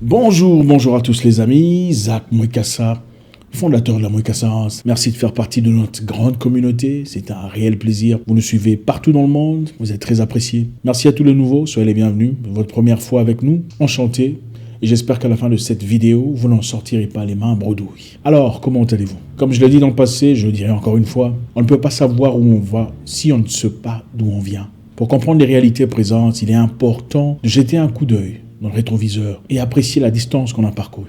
Bonjour à tous les amis, Zach Mwekassa, fondateur de la Mwekassa. Merci de faire partie de notre grande communauté, c'est un réel plaisir. Vous nous suivez partout dans le monde, vous êtes très appréciés. Merci à tous les nouveaux, soyez les bienvenus. Votre première fois avec nous, enchanté. Et j'espère qu'à la fin de cette vidéo, vous n'en sortirez pas les mains bredouilles. Alors, comment allez-vous? Comme je l'ai dit dans le passé, je le dirai encore une fois, on ne peut pas savoir où on va si on ne sait pas d'où on vient. Pour comprendre les réalités présentes, il est important de jeter un coup d'œil dans le rétroviseur et apprécier la distance qu'on a parcourue.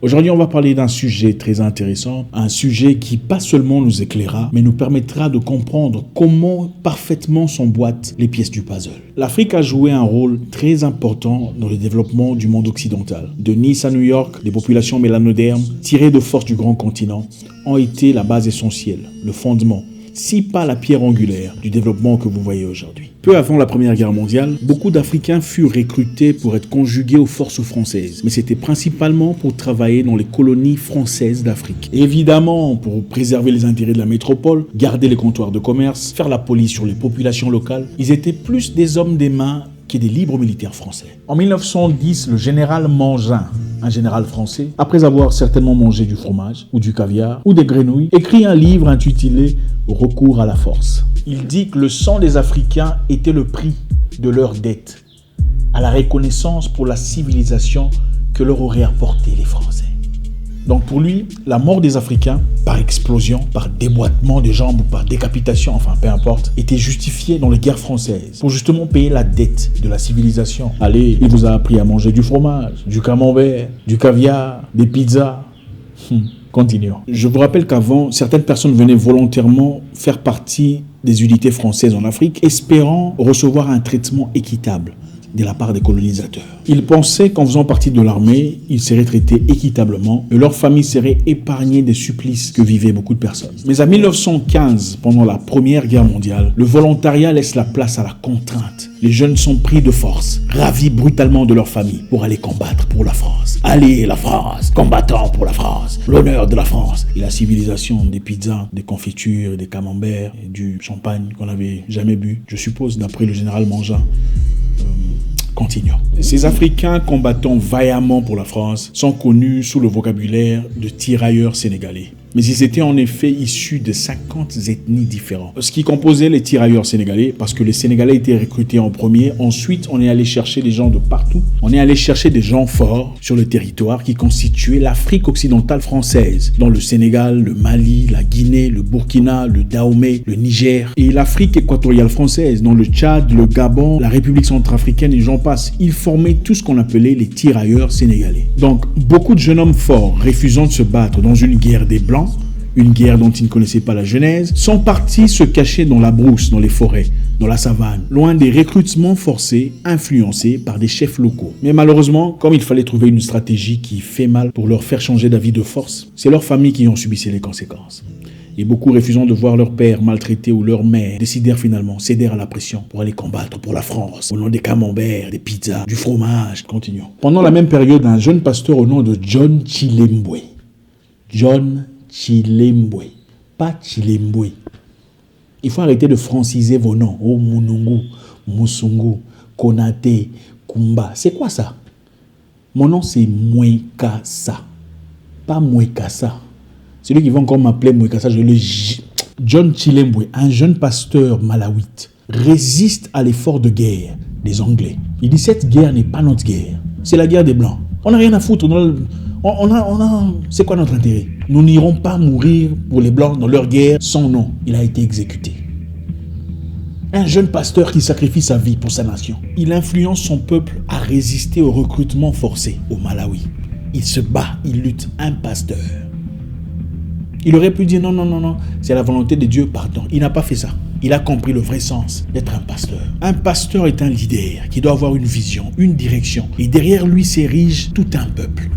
Aujourd'hui, on va parler d'un sujet très intéressant, un sujet qui pas seulement nous éclairera, mais nous permettra de comprendre comment parfaitement s'emboîtent les pièces du puzzle. L'Afrique a joué un rôle très important dans le développement du monde occidental. De Nice à New York, les populations mélanodermes, tirées de force du grand continent, ont été la base essentielle, le fondement, si pas la pierre angulaire du développement que vous voyez aujourd'hui. Peu avant la Première Guerre mondiale, beaucoup d'Africains furent recrutés pour être conjugués aux forces françaises, mais c'était principalement pour travailler dans les colonies françaises d'Afrique. Évidemment, pour préserver les intérêts de la métropole, garder les comptoirs de commerce, faire la police sur les populations locales, ils étaient plus des hommes des mains que des libres militaires français. En 1910, le général Mangin, un général français, après avoir certainement mangé du fromage ou du caviar ou des grenouilles, écrit un livre intitulé « Recours à la force ». Il dit que le sang des Africains était le prix de leur dette à la reconnaissance pour la civilisation que leur auraient apporté les Français. Donc pour lui, la mort des Africains, par explosion, par déboîtement de jambes ou par décapitation, enfin peu importe, était justifiée dans les guerres françaises pour justement payer la dette de la civilisation. Allez, il vous a appris à manger du fromage, du camembert, du caviar, des pizzas. Continuons. Je vous rappelle qu'avant, certaines personnes venaient volontairement faire partie des unités françaises en Afrique, espérant recevoir un traitement équitable de la part des colonisateurs. Ils pensaient qu'en faisant partie de l'armée, ils seraient traités équitablement et leur famille serait épargnée des supplices que vivaient beaucoup de personnes. Mais en 1915, pendant la Première Guerre mondiale, le volontariat laisse la place à la contrainte. Les jeunes sont pris de force, ravis brutalement de leur famille pour aller combattre pour la France. Allez, la France, combattants pour la France, l'honneur de la France. Et la civilisation des pizzas, des confitures, des camemberts, et du champagne qu'on n'avait jamais bu, je suppose, d'après le général Mangin. Continuons. Ces Africains combattant vaillamment pour la France sont connus sous le vocabulaire de tirailleurs sénégalais. Mais ils étaient en effet issus de 50 ethnies différentes. Ce qui composait les tirailleurs sénégalais, parce que les Sénégalais étaient recrutés en premier. Ensuite, on est allé chercher des gens de partout. On est allé chercher des gens forts sur le territoire qui constituait l'Afrique occidentale française, dans le Sénégal, le Mali, la Guinée, le Burkina, le Dahomey, le Niger, et l'Afrique équatoriale française, dans le Tchad, le Gabon, la République centrafricaine et j'en passe. Ils formaient tout ce qu'on appelait les tirailleurs sénégalais. Donc, beaucoup de jeunes hommes forts, refusant de se battre dans une guerre des Blancs, une guerre dont ils ne connaissaient pas la genèse, sont partis se cacher dans la brousse, dans les forêts, dans la savane, loin des recrutements forcés, influencés par des chefs locaux. Mais malheureusement, comme il fallait trouver une stratégie qui fait mal pour leur faire changer d'avis de force, c'est leurs familles qui en subissaient les conséquences. Et beaucoup refusant de voir leur père maltraité ou leur mère décidèrent finalement, cédèrent à la pression pour aller combattre pour la France, au nom des camemberts, des pizzas, du fromage. Continuons. Pendant la même période, un jeune pasteur au nom de John Chilembwe. John Chilembwe, pas Chilembwe. Il faut arrêter de franciser vos noms. Oh, Munungu, Musungu, Konate, Kumba. C'est quoi ça? Mon nom c'est Mwekassa, pas Mwekassa. Celui qui va encore m'appeler Mwekassa, je le... John Chilembwe, un jeune pasteur malawite, résiste à l'effort de guerre des Anglais. Il dit cette guerre n'est pas notre guerre, c'est la guerre des Blancs. On n'a rien à foutre. C'est quoi notre intérêt? Nous n'irons pas mourir pour les Blancs dans leur guerre. Son nom, il a été exécuté. Un jeune pasteur qui sacrifie sa vie pour sa nation. Il influence son peuple à résister au recrutement forcé au Malawi. Il se bat, il lutte. Un pasteur. Il aurait pu dire non, c'est la volonté de Dieu, pardon. Il n'a pas fait ça. Il a compris le vrai sens d'être un pasteur. Un pasteur est un leader qui doit avoir une vision, une direction. Et derrière lui s'érige tout un peuple.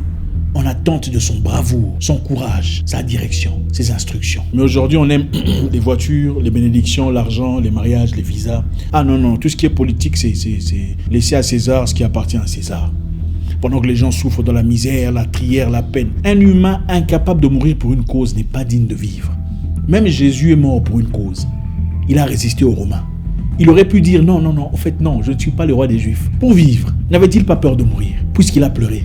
En attente de son bravoure, son courage, sa direction, ses instructions. Mais aujourd'hui, on aime les voitures, les bénédictions, l'argent, les mariages, les visas. Ah non, tout ce qui est politique, c'est laisser à César ce qui appartient à César. Pendant que les gens souffrent dans la misère, la trière, la peine. Un humain incapable de mourir pour une cause n'est pas digne de vivre. Même Jésus est mort pour une cause. Il a résisté aux Romains. Il aurait pu dire non, en fait non, je ne suis pas le roi des Juifs. Pour vivre, n'avait-il pas peur de mourir, puisqu'il a pleuré?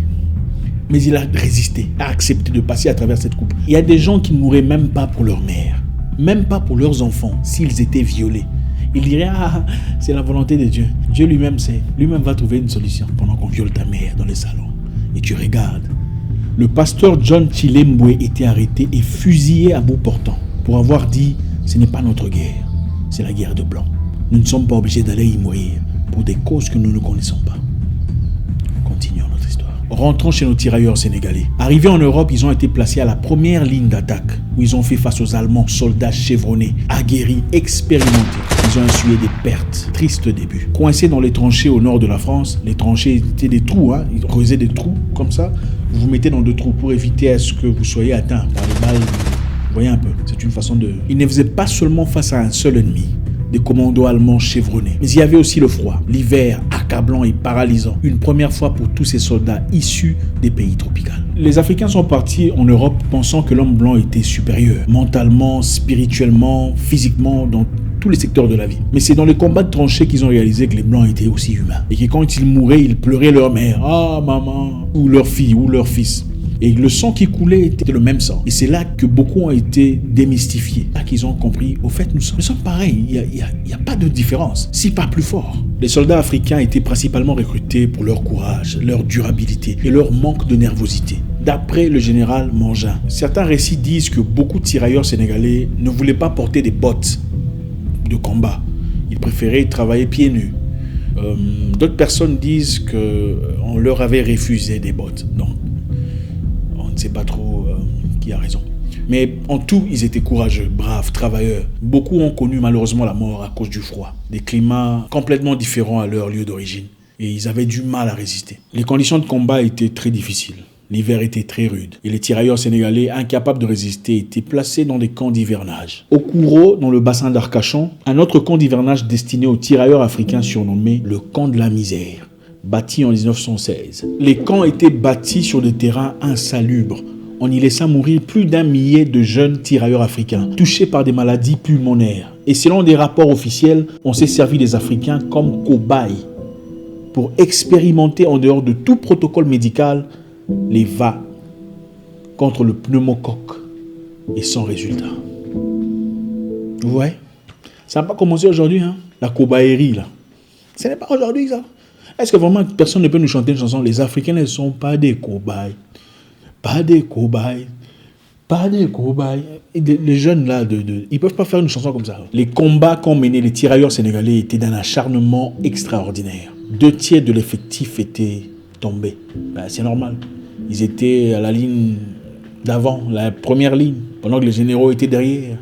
Mais il a résisté, a accepté de passer à travers cette coupe. Il y a des gens qui ne mourraient même pas pour leur mère, même pas pour leurs enfants, s'ils étaient violés. Il dirait, c'est la volonté de Dieu. Dieu lui-même sait. Lui-même va trouver une solution pendant qu'on viole ta mère dans les salons. Et tu regardes. Le pasteur John Chilembwe était arrêté et fusillé à bout portant pour avoir dit, ce n'est pas notre guerre, c'est la guerre de blanc. Nous ne sommes pas obligés d'aller y mourir pour des causes que nous ne connaissons pas. Continuons notre histoire. Rentrons chez nos tirailleurs sénégalais. Arrivés en Europe, ils ont été placés à la première ligne d'attaque où ils ont fait face aux Allemands, soldats chevronnés, aguerris, expérimentés. Ils ont essuyé des pertes. Triste début. Coincés dans les tranchées au nord de la France, les tranchées étaient des trous, ils creusaient des trous comme ça. Vous vous mettez dans deux trous pour éviter à ce que vous soyez atteint par les balles. Vous voyez un peu, c'est une façon de... Ils ne faisaient pas seulement face à un seul ennemi, des commandos allemands chevronnés. Mais il y avait aussi le froid, l'hiver accablant et paralysant. Une première fois pour tous ces soldats issus des pays tropicaux. Les Africains sont partis en Europe pensant que l'homme blanc était supérieur, mentalement, spirituellement, physiquement, dans tous les secteurs de la vie. Mais c'est dans les combats de tranchées qu'ils ont réalisé que les blancs étaient aussi humains. Et que quand ils mouraient, ils pleuraient leur mère, maman, ou leur fille, ou leur fils. Et le sang qui coulait était le même sang. Et c'est là que beaucoup ont été démystifiés. Là qu'ils ont compris, au fait, nous sommes pareils. Il n'y a pas de différence, si pas plus fort. Les soldats africains étaient principalement recrutés pour leur courage, leur durabilité et leur manque de nervosité. D'après le général Mangin, certains récits disent que beaucoup de tirailleurs sénégalais ne voulaient pas porter des bottes de combat. Ils préféraient travailler pieds nus. D'autres personnes disent qu'on leur avait refusé des bottes. Donc, on ne sait pas trop qui a raison. Mais en tout, ils étaient courageux, braves, travailleurs. Beaucoup ont connu malheureusement la mort à cause du froid. Des climats complètement différents à leur lieu d'origine. Et ils avaient du mal à résister. Les conditions de combat étaient très difficiles. L'hiver était très rude et les tirailleurs sénégalais, incapables de résister, étaient placés dans des camps d'hivernage. Au Kouro, dans le bassin d'Arcachon, un autre camp d'hivernage destiné aux tirailleurs africains surnommé le camp de la misère, bâti en 1916. Les camps étaient bâtis sur des terrains insalubres. On y laissa mourir plus d'1 millier de jeunes tirailleurs africains, touchés par des maladies pulmonaires. Et selon des rapports officiels, on s'est servi des Africains comme cobayes pour expérimenter en dehors de tout protocole médical les VA contre le pneumocoque et sans résultat. Ouais, ça n'a pas commencé aujourd'hui, la cobayerie là. Ce n'est pas aujourd'hui ça. Est-ce que vraiment personne ne peut nous chanter une chanson? Les Africains ne sont pas des cobayes. Pas des cobayes. Pas des cobayes. Les jeunes là, ils ne peuvent pas faire une chanson comme ça. Les combats qu'ont menés les tirailleurs sénégalais étaient d'un acharnement extraordinaire. 2/3 de l'effectif étaient tombés. C'est normal. Ils étaient à la ligne d'avant, la première ligne, pendant que les généraux étaient derrière.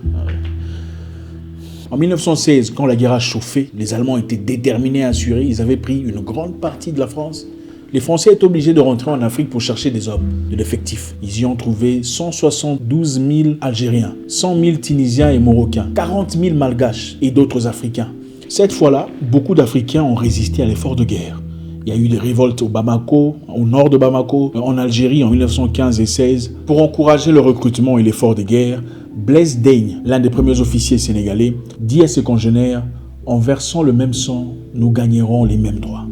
En 1916, quand la guerre a chauffé, les Allemands étaient déterminés à assurer. Ils avaient pris une grande partie de la France. Les Français étaient obligés de rentrer en Afrique pour chercher des hommes, de l'effectif. Ils y ont trouvé 172 000 Algériens, 100 000 Tunisiens et Marocains, 40 000 Malgaches et d'autres Africains. Cette fois-là, beaucoup d'Africains ont résisté à l'effort de guerre. Il y a eu des révoltes au Bamako, au nord de Bamako, en Algérie en 1915 et 16. Pour encourager le recrutement et l'effort de guerre, Blaise Daigne, l'un des premiers officiers sénégalais, dit à ses congénères « En versant le même sang, nous gagnerons les mêmes droits. »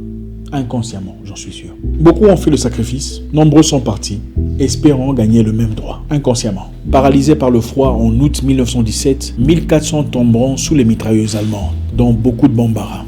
Inconsciemment, j'en suis sûr. Beaucoup ont fait le sacrifice, nombreux sont partis, espérant gagner le même droit, inconsciemment. Paralysés par le froid en août 1917, 1400 tomberont sous les mitrailleuses allemandes, dont beaucoup de bombards.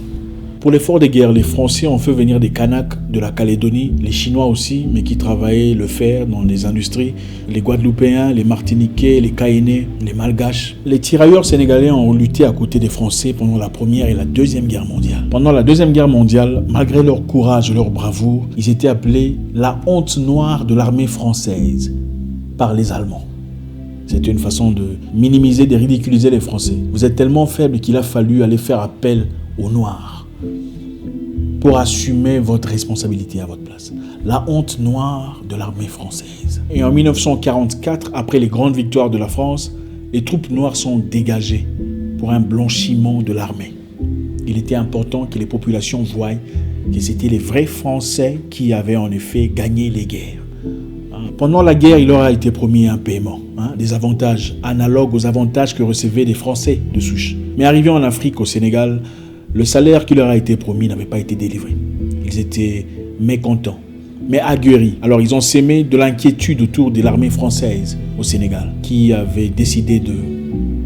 Pour l'effort de guerre, les Français ont fait venir des Kanaks de la Calédonie, les Chinois aussi, mais qui travaillaient le fer dans les industries, les Guadeloupéens, les Martiniquais, les Caïnais, les Malgaches. Les tirailleurs sénégalais ont lutté à côté des Français pendant la Première et la Deuxième Guerre mondiale. Pendant la Deuxième Guerre mondiale, malgré leur courage et leur bravoure, ils étaient appelés la honte noire de l'armée française par les Allemands. C'était une façon de minimiser, de ridiculiser les Français. Vous êtes tellement faibles qu'il a fallu aller faire appel aux Noirs pour assumer votre responsabilité à votre place. La honte noire de l'armée française. Et en 1944, après les grandes victoires de la France, les troupes noires sont dégagées pour un blanchiment de l'armée. Il était important que les populations voient que c'était les vrais Français qui avaient en effet gagné les guerres. Pendant la guerre, il leur a été promis un paiement, des avantages analogues aux avantages que recevaient les Français de souche. Mais arrivés en Afrique, au Sénégal, le salaire qui leur a été promis n'avait pas été délivré. Ils étaient mécontents. mais aguerris. Alors ils ont sémé de l'inquiétude autour de l'armée française au Sénégal, qui avait décidé de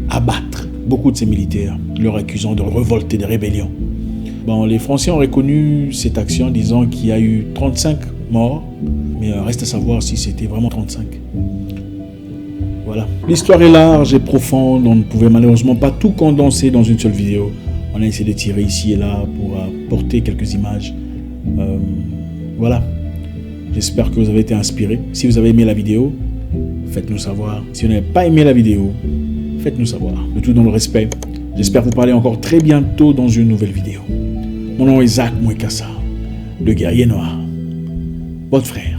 abattre beaucoup de ses militaires, leur accusant de révolte et de rébellion. Bon, les Français ont reconnu cette action, disant qu'il y a eu 35 morts, mais reste à savoir si c'était vraiment 35. Voilà. L'histoire est large et profonde, on ne pouvait malheureusement pas tout condenser dans une seule vidéo. On a essayé de tirer ici et là pour apporter quelques images. Voilà. J'espère que vous avez été inspirés. Si vous avez aimé la vidéo, faites-nous savoir. Si vous n'avez pas aimé la vidéo, faites-nous savoir. Le tout dans le respect. J'espère vous parler encore très bientôt dans une nouvelle vidéo. Mon nom est Zach Mwekassa, le guerrier noir, votre frère.